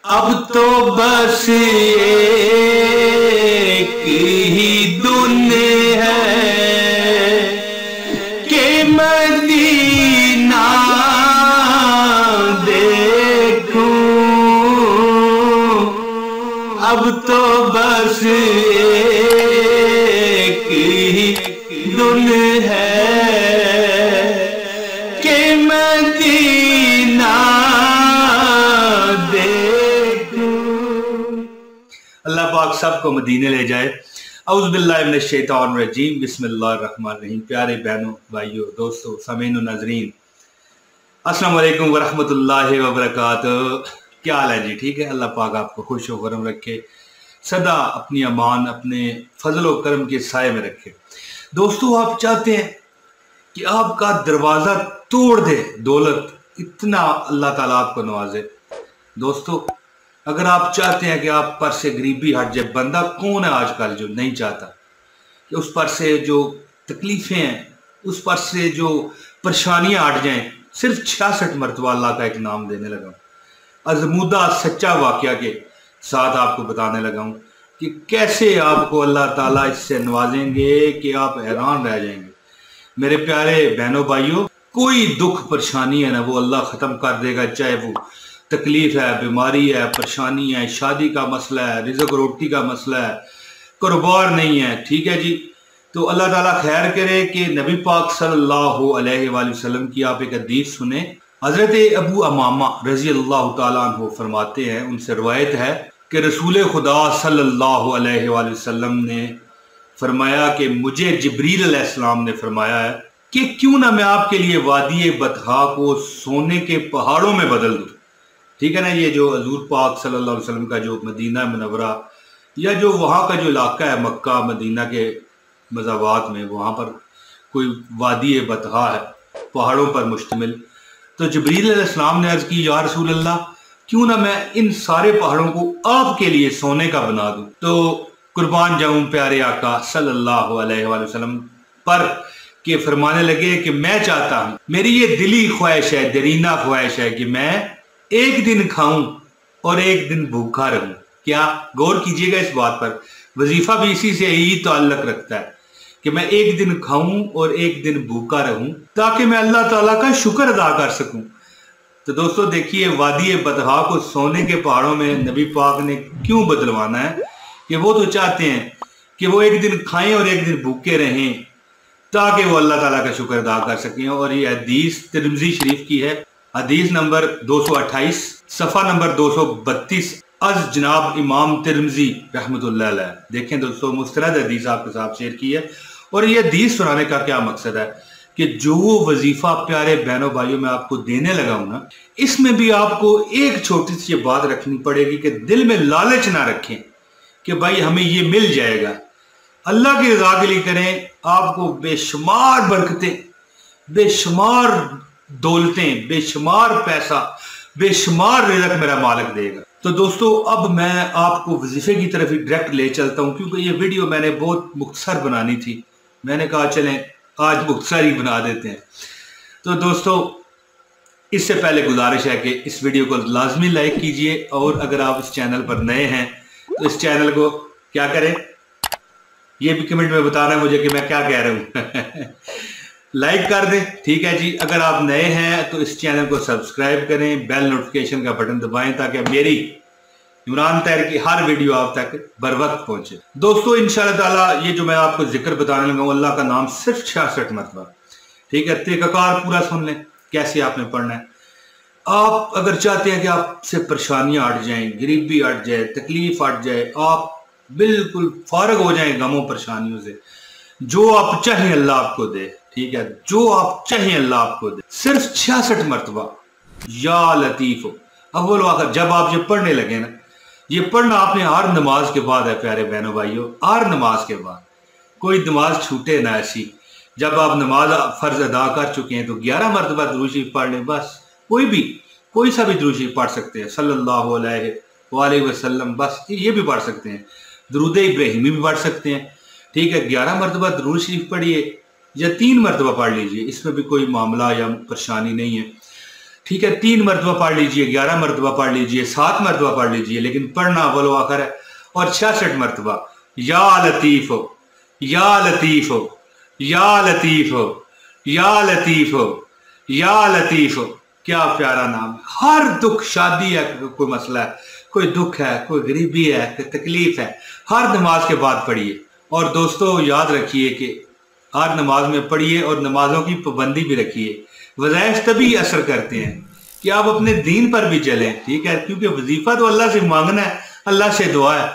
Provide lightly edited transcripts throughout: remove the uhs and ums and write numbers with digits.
अब तो बस एक ही धुन है कि मदीना देखूं, अब तो बस एक ही धुन है कि मदीना देखूं। अल्लाह पाक सबको मदीने ले जाए। औज़ु बिल्लाहि मिनश शैतानिर रजीम, बिस्मिल्लाहिर रहमानिर रहीम। प्यारे बहनों, भाइयों, दोस्तों, सामीन और नाज़रीन, अस्सलाम वालेकुम व रहमतुल्लाहि व बरकातुहू। क्या हाल है जी? ठीक है। अल्लाह पाक आपको खुश व गरम रखे, सदा अपनी अमान अपने फजल व करम के साए में रखे। दोस्तों, आप चाहते हैं कि आपका दरवाज़ा तोड़ दे दौलत, इतना अल्लाह ताला आपको नवाजे। दोस्तों, अगर आप चाहते हैं कि आप पर से गरीबी हट जाए, बंदा कौन है आजकल जो नहीं चाहता कि उस पर से जो तकलीफ़ें हैं, उस पर से जो परेशानियां हट जाएं। सिर्फ 66 मरतबा अल्लाह का एक नाम देने लगा। अज़मुदा सच्चा वाक़या के साथ आपको बताने लगा हूँ कि कैसे आपको अल्लाह ताला इससे नवाजेंगे कि आप हैरान रह जाएंगे। मेरे प्यारे बहनों भाइयों, कोई दुख परेशानी है ना, वो अल्लाह ख़त्म कर देगा। चाहे वो तकलीफ है, बीमारी है, परेशानी है, शादी का मसला है, रिज़्क़ रोटी का मसला है, कारोबार नहीं है, ठीक है जी। तो अल्लाह ताला खैर करे कि नबी पाक सल्लल्लाहु अलैहि वसल्लम की आप एक हदीस सुने। हज़रत अबू अमामा रज़ी अल्लाह ताला अन्हु फरमाते हैं, उनसे रवायत है कि रसूल खुदा सल्लल्लाहु अलैहि वसल्लम ने फरमाया कि मुझे जिब्रील अलैहिस्सलाम ने फरमाया है कि क्यों ना मैं आपके लिए वादी बतहा को सोने के पहाड़ों में बदल दूँ। ठीक है ना। ये जो हजूर पाक सल्लल्लाहु अलैहि वसल्लम का जो मदीना मुनव्वरा या जो वहाँ का जो इलाका है मक्का मदीना के मज़ावात में, वहाँ पर कोई वादी बतहा है, पहाड़ों पर मुश्तमिल। तो जिब्रील अलैहिस्सलाम ने अर्ज़ की, या रसूल अल्लाह, क्यों ना मैं इन सारे पहाड़ों को आपके लिए सोने का बना दूँ। तो कुर्बान जाऊँ प्यारे आका सल्लल्लाहु अलैहि वसल्लम पर कि फरमाने लगे कि मैं चाहता हूँ, मेरी ये दिली ख्वाहिश है, दरीना ख्वाहिश है कि मैं एक दिन खाऊं और एक दिन भूखा रहूं। क्या गौर कीजिएगा इस बात पर, वजीफा भी इसी से ही ताल्लुक रखता है कि मैं एक दिन खाऊं और एक दिन भूखा रहूं ताकि मैं अल्लाह ताला का शुक्र अदा कर सकूं। तो दोस्तों देखिए, वादी बतहा को सोने के पहाड़ों में नबी पाक ने क्यों बदलवाना है कि वो तो चाहते हैं कि वो एक दिन खाएं और एक दिन भूखे रहें ताकि वो अल्लाह ताला का शुक्र अदा कर सकें। और ये हदीस तिरमिज़ी शरीफ की है, हदीस नंबर 228, सफ़ा नंबर 232, अज जनाब इमाम तिरमिज़ी रहमतुल्लाह अलैह। देखें दोस्तों, मुस्तनद हदीस आपके साथ शेयर की है। और ये हदीस सुनाने का क्या मकसद है कि जो वजीफा प्यारे बहनों भाइयों में आपको देने लगा हूं ना, इसमें भी आपको एक छोटी सी बात रखनी पड़ेगी कि दिल में लालच ना रखें कि भाई हमें ये मिल जाएगा। अल्लाह की रज़ा के लिए करें, आपको बेशुमार बरकतें, बेशुमार दौलतें, बेशुमार पैसा, बेशुमार रिज़्क़ मेरा मालिक देगा। तो दोस्तों, अब मैं आपको वजीफे की तरफ ही डायरेक्ट ले चलता हूं क्योंकि ये वीडियो मैंने बहुत मुख्तसर बनानी थी। मैंने कहा चलें आज मुख्तसर ही बना देते हैं। तो दोस्तों, इससे पहले गुजारिश है कि इस वीडियो को लाजमी लाइक कीजिए और अगर आप इस चैनल पर नए हैं तो इस चैनल को क्या करें, ये भी कमेंट में बताना है मुझे कि मैं क्या कह रहा हूँ लाइक कर दें, ठीक है जी। अगर आप नए हैं तो इस चैनल को सब्सक्राइब करें, बेल नोटिफिकेशन का बटन दबाएं ताकि मेरी इमरान तैर की हर वीडियो आप तक बर वक्त पहुंचे। दोस्तों, इंशाअल्लाह ताला ये जो मैं आपको जिक्र बताने लगा हूँ, अल्लाह का नाम सिर्फ 66 मरतबा, ठीक है। तरीक़ाकार पूरा सुन लें कैसे आपने पढ़ना है। आप अगर चाहते हैं कि आपसे परेशानियां हट जाएं, गरीबी हट जाए, तकलीफ हट जाए, आप बिल्कुल फारग हो जाएं गमों परेशानियों से, जो आप चाहें अल्लाह आपको दे, ठीक है। जो आप चाहें अल्लाह आपको दे, सिर्फ 66 मरतबा या लतीफ हो अव्वल आखिर। जब आप ये पढ़ने लगे ना, ये पढ़ना आपने हर नमाज के बाद है प्यारे बहनों भाइयों, हर नमाज के बाद, कोई नमाज छूटे ना ऐसी। जब आप नमाज फर्ज अदा कर चुके हैं तो 11 मरतबा दुरूद शरीफ पढ़ लें बस। कोई सा भी दुरूद शरीफ पढ़ सकते हैं, सल्लल्लाहु अलैहि वसल्लम, बस ये भी पढ़ सकते हैं, दुरूद इब्राहिमी भी पढ़ सकते हैं, ठीक है। 11 मरतबा दुरूद शरीफ पढ़िए या 3 मरतबा पढ़ लीजिए, इसमें भी कोई मामला या परेशानी नहीं है। ठीक है, 3 मरतबा पढ़ लीजिए, 11 मरतबा पढ़ लीजिए, 7 मरतबा पढ़ लीजिए, लेकिन पढ़ना अव्वल आखिर है। और 66 मरतबा या लतीफ हो, या लतीफ हो, या लतीफ हो, या लतीफ हो, या लतीफ हो। क्या प्यारा नाम है। हर दुख, शादी है, कोई मसला है, कोई दुख है, कोई गरीबी है, कोई तकलीफ है, हर नमाज के बाद पढ़िए। और दोस्तों याद रखिए कि हर नमाज में पढ़िए और नमाजों की पाबंदी भी रखिए। वज़ाइफ तभी असर करते हैं कि आप अपने दीन पर भी चलें, ठीक है, क्योंकि वजीफा तो अल्लाह से मांगना है, अल्लाह से दुआ है।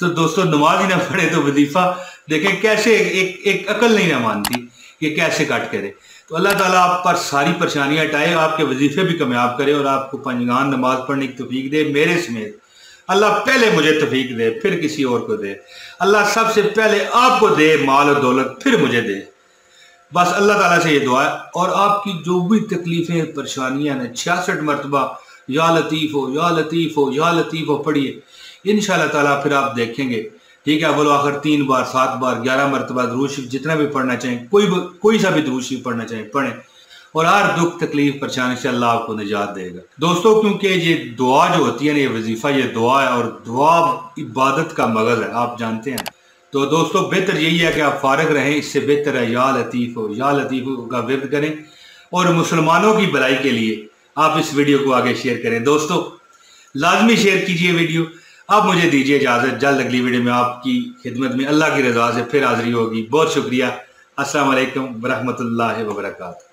तो दोस्तों नमाज ही ना पढ़े तो वजीफा देखें कैसे, एक अकल नहीं ना मानती कि कैसे कट करे। तो अल्लाह ताला आप पर सारी परेशानियां हटाए, आपके वजीफे भी कामयाब करे और आपको पंजगान नमाज पढ़ने की तौफीक दे। मेरे समेत अल्लाह पहले मुझे तौफीक दे, फिर किसी और को दे। अल्लाह सबसे पहले आपको दे माल और दौलत, फिर मुझे दे। बस अल्लाह ताला से ये दुआ है। और आपकी जो भी तकलीफें परेशानियां हैं, 66 मरतबा या लतीफ़ हो, या लतीफ़ हो, या लतीफ़ हो पढ़िए। इंशाअल्लाह ताला फिर आप देखेंगे, ठीक है, अव्वल आखिर 3 बार, 7 बार, 11 मरतबा दुरूद शरीफ जितना भी पढ़ना चाहें, कोई सा भी दुरूद शरीफ पढ़ना चाहें पढ़ें, और हर दुख तकलीफ परेशानी से अल्लाह आपको निजात देगा। दोस्तों क्योंकि ये दुआ जो होती है ना, ये वजीफा, ये दुआ है, और दुआ इबादत का मगज़ है, आप जानते हैं। तो दोस्तों बेहतर यही है कि आप फारिग रहें, इससे बेहतर है या लतीफ़ हो, या लतीफ़ हो का विर्द करें। और मुसलमानों की भलाई के लिए आप इस वीडियो को आगे शेयर करें। दोस्तों लाजमी शेयर कीजिए वीडियो। आप मुझे दीजिए इजाज़त, जल्द अगली वीडियो में आपकी खिदमत में अल्लाह की रज़ा से फिर हाज़िरी होगी। बहुत शुक्रिया। अस्सलाम वालेकुम व रहमतुल्लाहि व बरकातहू।